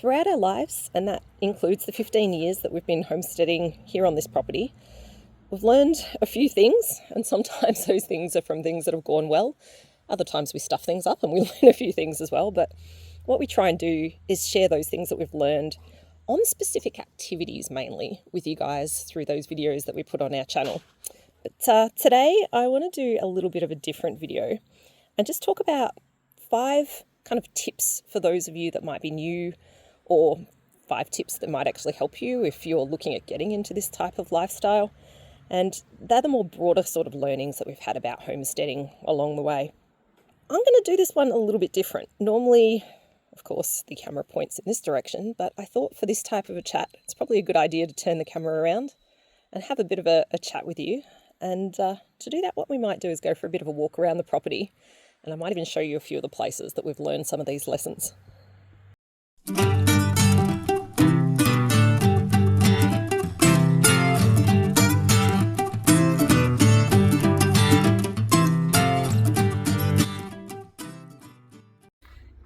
Throughout our lives, and that includes the 15 years that we've been homesteading here on this property, we've learned a few things, and sometimes those things are from things that have gone well. Other times we stuff things up and we learn a few things as well. But what we try and do is share those things that we've learned on specific activities mainly with you guys through those videos that we put on our channel. But today I want to do a little bit of a different video and just talk about 5 kind of tips for those of you that might be new, or 5 tips that might actually help you if you're looking at getting into this type of lifestyle. And they're the more broader sort of learnings that we've had about homesteading along the way. I'm going to do this one a little bit different. Normally, of course, the camera points in this direction, but I thought for this type of a chat, it's probably a good idea to turn the camera around and have a bit of a chat with you. And to do that, what we might do is go for a bit of a walk around the property. And I might even show you a few of the places that we've learned some of these lessons.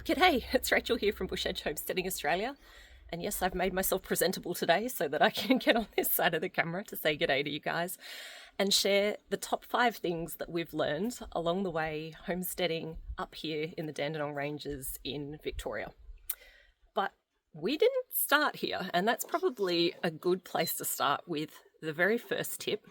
G'day, it's Rachel here from Bush Edge Homesteading Australia. And yes, I've made myself presentable today so that I can get on this side of the camera to say g'day to you guys and share the top 5 things that we've learned along the way homesteading up here in the Dandenong Ranges in Victoria. But we didn't start here, and that's probably a good place to start with the very first tip.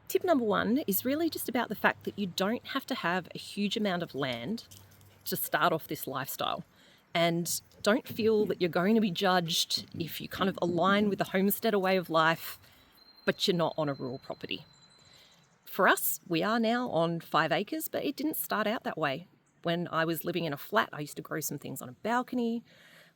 Tip number 1 is really just about the fact that you don't have to have a huge amount of land to start off this lifestyle. And don't feel that you're going to be judged if you kind of align with the homesteader way of life, but you're not on a rural property. For us, we are now on 5 acres, but it didn't start out that way. When I was living in a flat, I used to grow some things on a balcony.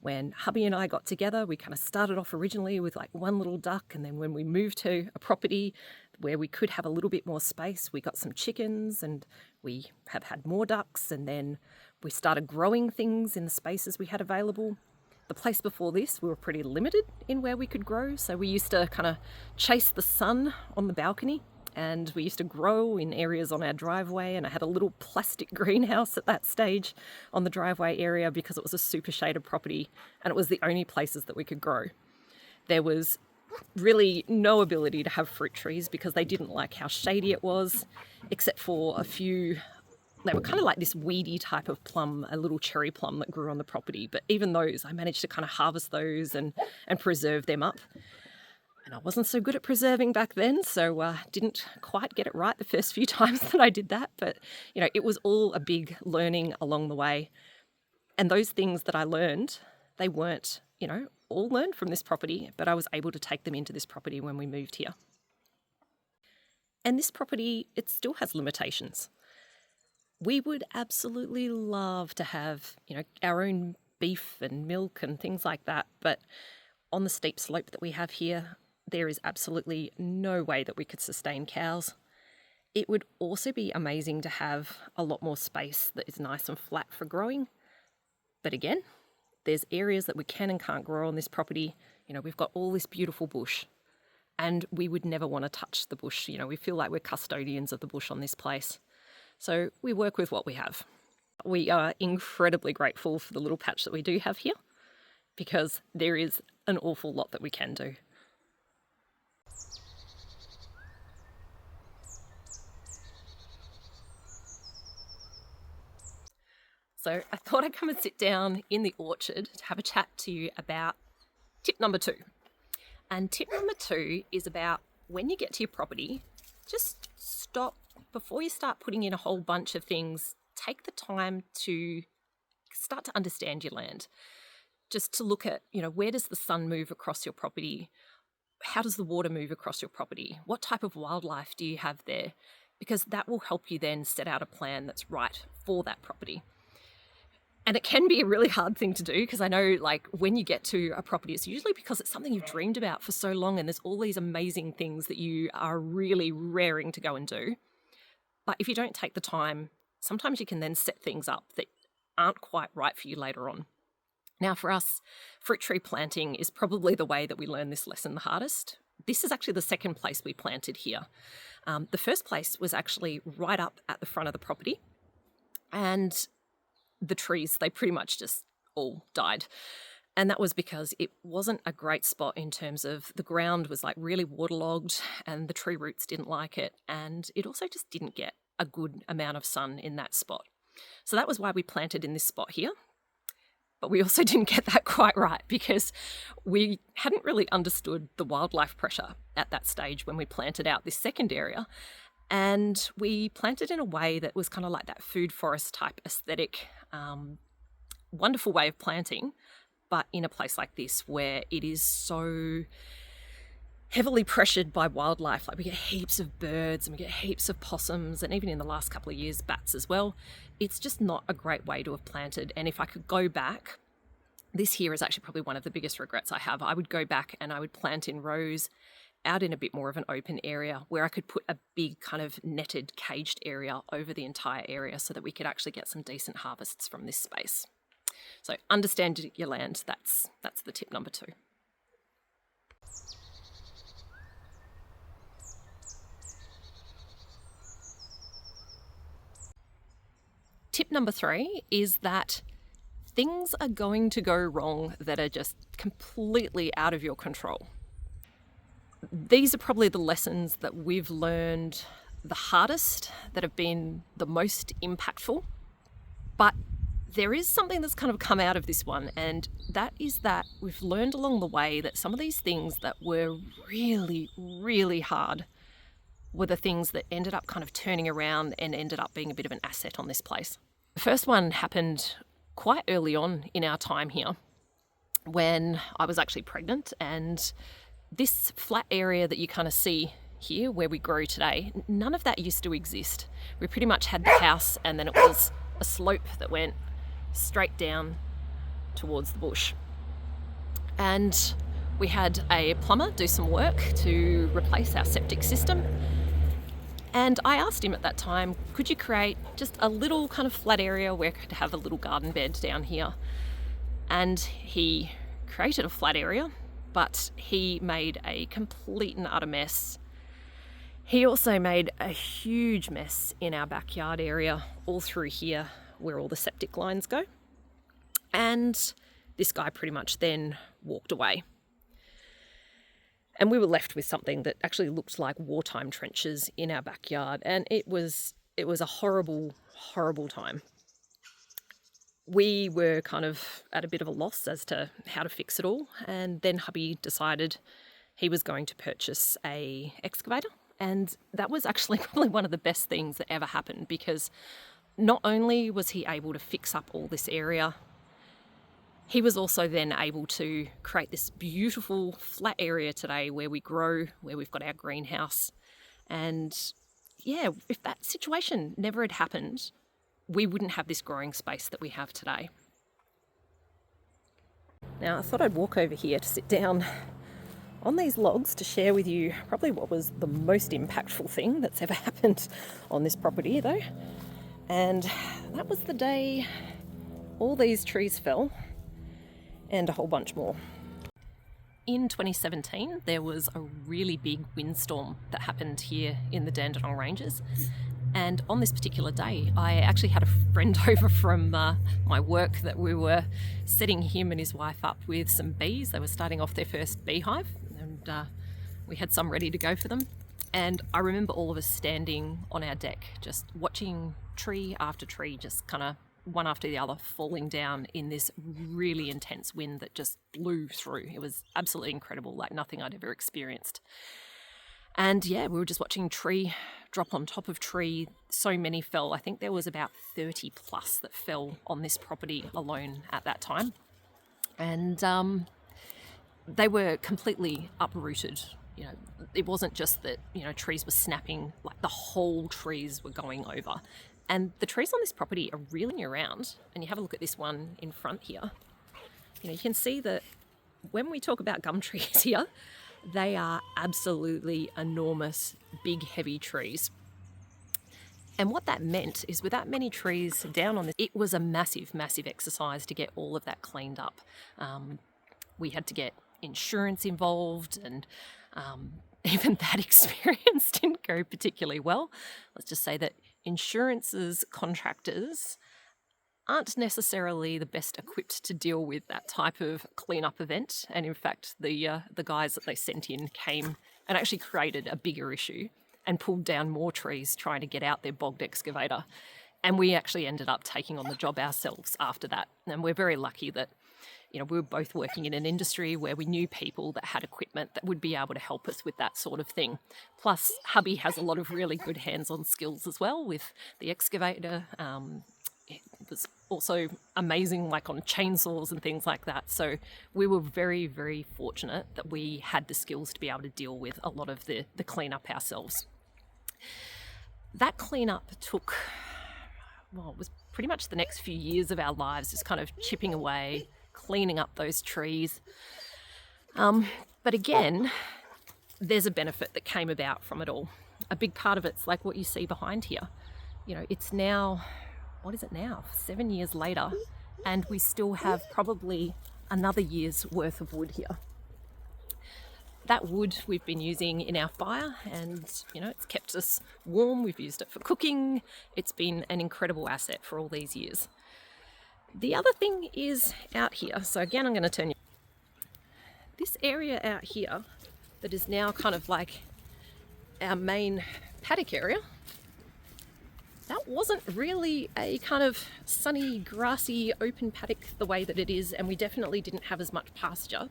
When hubby and I got together, we kind of started off originally with like 1 little duck. And then when we moved to a property where we could have a little bit more space, we got some chickens and we have had more ducks. And then we started growing things in the spaces we had available. The place before this, we were pretty limited in where we could grow. So we used to kind of chase the sun on the balcony. And we used to grow in areas on our driveway, and I had a little plastic greenhouse at that stage on the driveway area because it was a super shaded property and it was the only places that we could grow. There was really no ability to have fruit trees because they didn't like how shady it was, except for a few. They were kind of like this weedy type of plum, a little cherry plum that grew on the property. But even those, I managed to kind of harvest those and preserve them up. And I wasn't so good at preserving back then, so didn't quite get it right the first few times that I did that. But, you know, it was all a big learning along the way. And those things that I learned, they weren't, all learned from this property, but I was able to take them into this property when we moved here. And this property, it still has limitations. We would absolutely love to have, our own beef and milk and things like that. But on the steep slope that we have here, there is absolutely no way that we could sustain cows. It would also be amazing to have a lot more space that is nice and flat for growing. But again, there's areas that we can and can't grow on this property. We've got all this beautiful bush and we would never want to touch the bush. We feel like we're custodians of the bush on this place. So we work with what we have. We are incredibly grateful for the little patch that we do have here because there is an awful lot that we can do. So I thought I'd come and sit down in the orchard to have a chat to you about tip number 2. And tip number 2 is about when you get to your property, just stop before you start putting in a whole bunch of things. Take the time to start to understand your land. Just to look at, where does the sun move across your property? How does the water move across your property? What type of wildlife do you have there? Because that will help you then set out a plan that's right for that property. And it can be a really hard thing to do because I know when you get to a property, it's usually because it's something you've dreamed about for so long and there's all these amazing things that you are really raring to go and do. But if you don't take the time, sometimes you can then set things up that aren't quite right for you later on. Now for us, fruit tree planting is probably the way that we learn this lesson the hardest. this is actually the second place we planted here. The first place was actually right up at the front of the property, and the trees, they pretty much just all died. And that was because it wasn't a great spot in terms of the ground was like really waterlogged and the tree roots didn't like it. And it also just didn't get a good amount of sun in that spot. So that was why we planted in this spot here. But we also didn't get that quite right because we hadn't really understood the wildlife pressure at that stage when we planted out this second area. And we planted in a way that was kind of like that food forest type aesthetic, wonderful way of planting, but in a place like this where it is so heavily pressured by wildlife. Like we get heaps of birds and we get heaps of possums, and even in the last couple of years, bats as well. It's just not a great way to have planted. And if I could go back, this here is actually probably one of the biggest regrets I have. I would go back and I would plant in rows out in a bit more of an open area where I could put a big kind of netted caged area over the entire area so that we could actually get some decent harvests from this space. So understand your land, that's the tip number 2. Tip number 3 is that things are going to go wrong that are just completely out of your control. These are probably the lessons that we've learned the hardest, that have been the most impactful. But there is something that's kind of come out of this one, and that is that we've learned along the way that some of these things that were really, really hard were the things that ended up kind of turning around and ended up being a bit of an asset on this place. The first one happened quite early on in our time here when I was actually pregnant, and this flat area that you kind of see here where we grow today, none of that used to exist. We pretty much had the house and then it was a slope that went straight down towards the bush. And we had a plumber do some work to replace our septic system. And I asked him at that time, could you create just a little kind of flat area where I could have a little garden bed down here? And he created a flat area, but he made a complete and utter mess. He also made a huge mess in our backyard area, all through here where all the septic lines go. And this guy pretty much then walked away. And we were left with something that actually looked like wartime trenches in our backyard. And it was a horrible, horrible time. We were kind of at a bit of a loss as to how to fix it all. And then hubby decided he was going to purchase an excavator. And that was actually probably one of the best things that ever happened, because not only was he able to fix up all this area, he was also then able to create this beautiful flat area today where we grow, where we've got our greenhouse. And yeah, if that situation never had happened, we wouldn't have this growing space that we have today. Now, I thought I'd walk over here to sit down on these logs to share with you probably what was the most impactful thing that's ever happened on this property though. And that was the day all these trees fell, and a whole bunch more. In 2017, there was a really big windstorm that happened here in the Dandenong Ranges. And on this particular day, I actually had a friend over from my work that we were setting him and his wife up with some bees. They were starting off their first beehive, and we had some ready to go for them. And I remember all of us standing on our deck, just watching tree after tree, just kind of one after the other falling down in this really intense wind that just blew through. It was absolutely incredible, like nothing I'd ever experienced. And yeah, we were just watching tree drop on top of tree. So many fell. I think there was about 30 plus that fell on this property alone at that time. And they were completely uprooted. You know, it wasn't just that, you know, trees were snapping, like the whole trees were going over. And the trees on this property are really around. And you have a look at this one in front here. You know, you can see that when we talk about gum trees here, they are absolutely enormous, big, heavy trees. And what that meant is with that many trees down on this, it was a massive, massive exercise to get all of that cleaned up. We had to get insurance involved, and Even that experience didn't go particularly well. Let's just say that insurances contractors aren't necessarily the best equipped to deal with that type of cleanup event. And in fact, the guys that they sent in came and actually created a bigger issue and pulled down more trees trying to get out their bogged excavator. And we actually ended up taking on the job ourselves after that. And we're very lucky that we were both working in an industry where we knew people that had equipment that would be able to help us with that sort of thing. Plus, hubby has a lot of really good hands-on skills as well with the excavator. It was also amazing, like on chainsaws and things like that. So we were very, very fortunate that we had the skills to be able to deal with a lot of the cleanup ourselves. That cleanup took, well, it was pretty much the next few years of our lives, just kind of chipping away, cleaning up those trees. But again, there's a benefit that came about from it all. A big part of it's like what you see behind here. It's now, what is it now? 7 years later, and we still have probably another year's worth of wood here. That wood we've been using in our fire, and it's kept us warm. We've used it for cooking. It's been an incredible asset for all these years. The other thing is out here. So again, I'm going to turn you. This area out here that is now kind of like our main paddock area, that wasn't really a kind of sunny, grassy, open paddock the way that it is, and we definitely didn't have as much pasture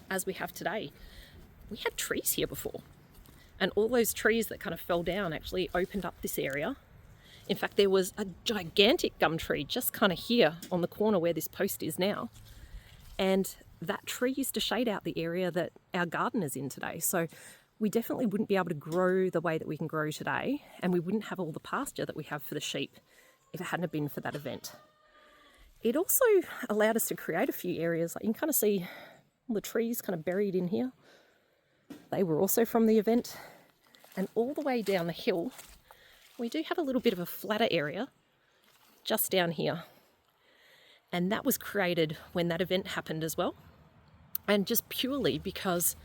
as we have today. We had trees here before, and all those trees that kind of fell down actually opened up this area. In fact, there was a gigantic gum tree just kind of here on the corner where this post is now. And that tree used to shade out the area that our garden is in today. So we definitely wouldn't be able to grow the way that we can grow today. And we wouldn't have all the pasture that we have for the sheep if it hadn't been for that event. It also allowed us to create a few areas. Like you can kind of see all the trees kind of buried in here. They were also from the event. And all the way down the hill, we do have a little bit of a flatter area just down here. And that was created when that event happened as well. And just purely because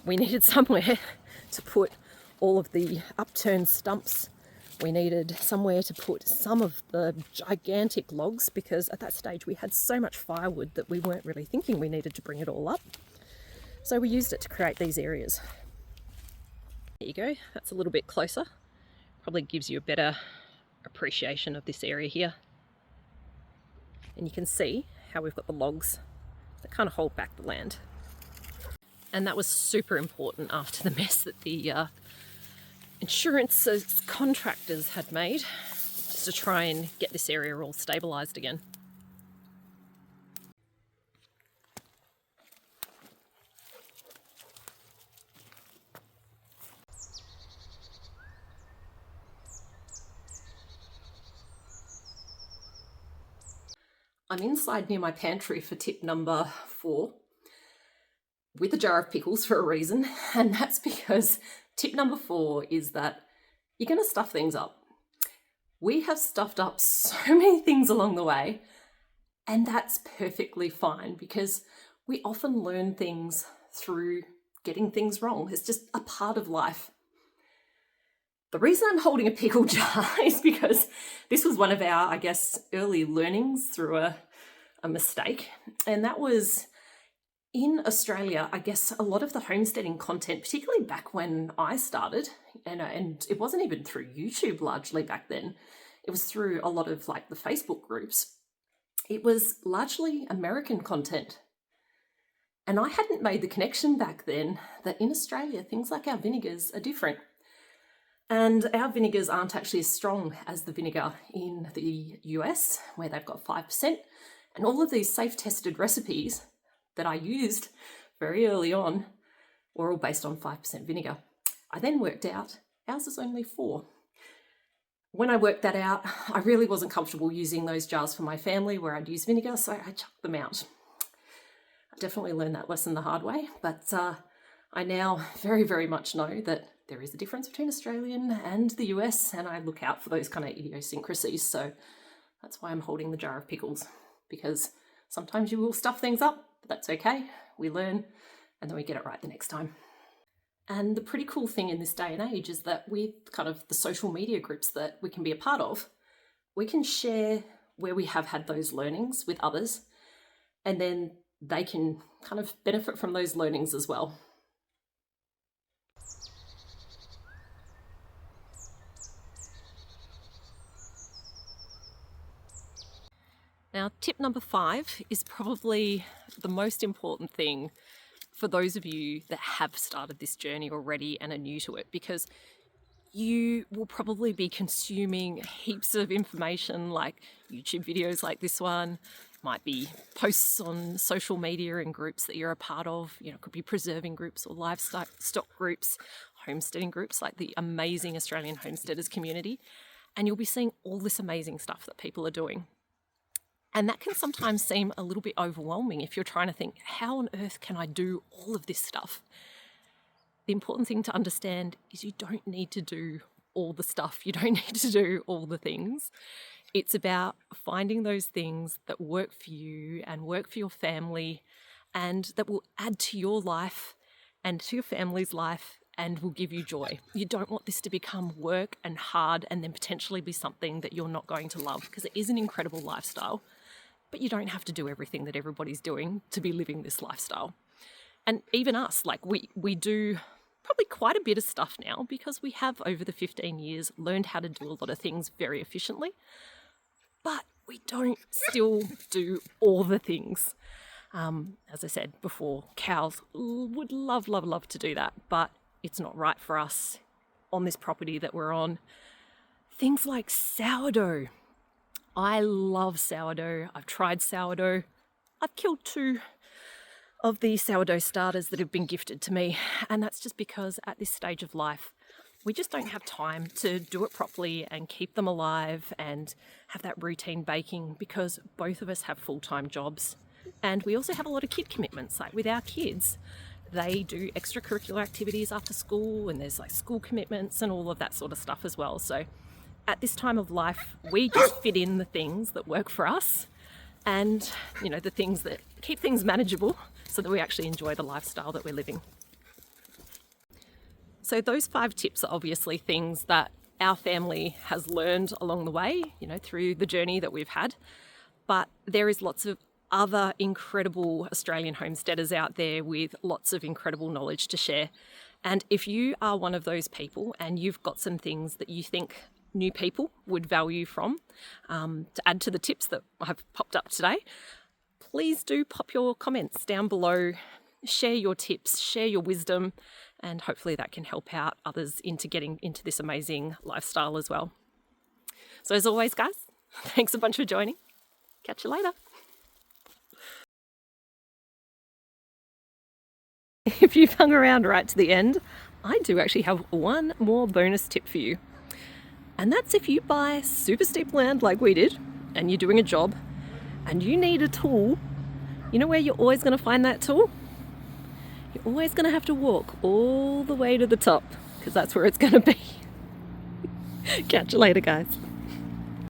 we needed somewhere to put all of the upturned stumps. We needed somewhere to put some of the gigantic logs, because at that stage we had so much firewood that we weren't really thinking we needed to bring it all up. So we used it to create these areas. There you go, that's a little bit closer. Probably gives you a better appreciation of this area here. And you can see how we've got the logs that kind of hold back the land. And that was super important after the mess that the insurance contractors had made, just to try and get this area all stabilised again. I'm inside near my pantry for tip number 4 with a jar of pickles for a reason, and that's because tip number 4 is that you're going to stuff things up. We have stuffed up so many things along the way, and that's perfectly fine because we often learn things through getting things wrong. It's just a part of life. The reason I'm holding a pickle jar is because this was one of our, I guess, early learnings through a mistake. And that was in Australia, I guess a lot of the homesteading content, particularly back when I started, and it wasn't even through YouTube largely back then, it was through a lot of like the Facebook groups. It was largely American content. And I hadn't made the connection back then that in Australia, things like our vinegars are different. And our vinegars aren't actually as strong as the vinegar in the US, where they've got 5%. And all of these safe-tested recipes that I used very early on were all based on 5% vinegar. I then worked out ours is only 4. When I worked that out, I really wasn't comfortable using those jars for my family where I'd use vinegar, so I chucked them out. I definitely learned that lesson the hard way, but I now very, very much know that there is a difference between Australian and the US, and I look out for those kind of idiosyncrasies. So that's why I'm holding the jar of pickles, because sometimes you will stuff things up, but that's okay. We learn, and then we get it right the next time. And the pretty cool thing in this day and age is that with kind of the social media groups that we can be a part of, we can share where we have had those learnings with others, and then they can kind of benefit from those learnings as well. Now, tip number 5 is probably the most important thing for those of you that have started this journey already and are new to it, because you will probably be consuming heaps of information like YouTube videos like this one, might be posts on social media and groups that you're a part of. You know, it could be preserving groups or livestock groups, homesteading groups like the amazing Australian homesteaders community. And you'll be seeing all this amazing stuff that people are doing. And that can sometimes seem a little bit overwhelming if you're trying to think, how on earth can I do all of this stuff? The important thing to understand is you don't need to do all the stuff. You don't need to do all the things. It's about finding those things that work for you and work for your family and that will add to your life and to your family's life and will give you joy. You don't want this to become work and hard and then potentially be something that you're not going to love, because it is an incredible lifestyle. But you don't have to do everything that everybody's doing to be living this lifestyle. And even us, like we do probably quite a bit of stuff now because we have over the 15 years learned how to do a lot of things very efficiently, but we don't still do all the things. As I said before, cows would love to do that, but it's not right for us on this property that we're on. Things like sourdough. I love sourdough. I've tried sourdough. I've killed 2 of the sourdough starters that have been gifted to me. And that's just because at this stage of life, we just don't have time to do it properly and keep them alive and have that routine baking, because both of us have full-time jobs. And we also have a lot of kid commitments. Like with our kids, they do extracurricular activities after school, and there's like school commitments and all of that sort of stuff as well. So at this time of life, we just fit in the things that work for us and, you know, the things that keep things manageable so that we actually enjoy the lifestyle that we're living. So those 5 tips are obviously things that our family has learned along the way, you know, through the journey that we've had. But there is lots of other incredible Australian homesteaders out there with lots of incredible knowledge to share. And if you are one of those people and you've got some things that you think new people would value from, to add to the tips that have popped up today, please do pop your comments down below, share your tips, share your wisdom, and hopefully that can help out others into getting into this amazing lifestyle as well. So as always, guys, thanks a bunch for joining. Catch you later. If you've hung around right to the end, I do actually have one more bonus tip for you. And that's if you buy super steep land like we did, and you're doing a job, and you need a tool, you know where you're always going to find that tool? You're always going to have to walk all the way to the top, because that's where it's going to be. Catch you later, guys.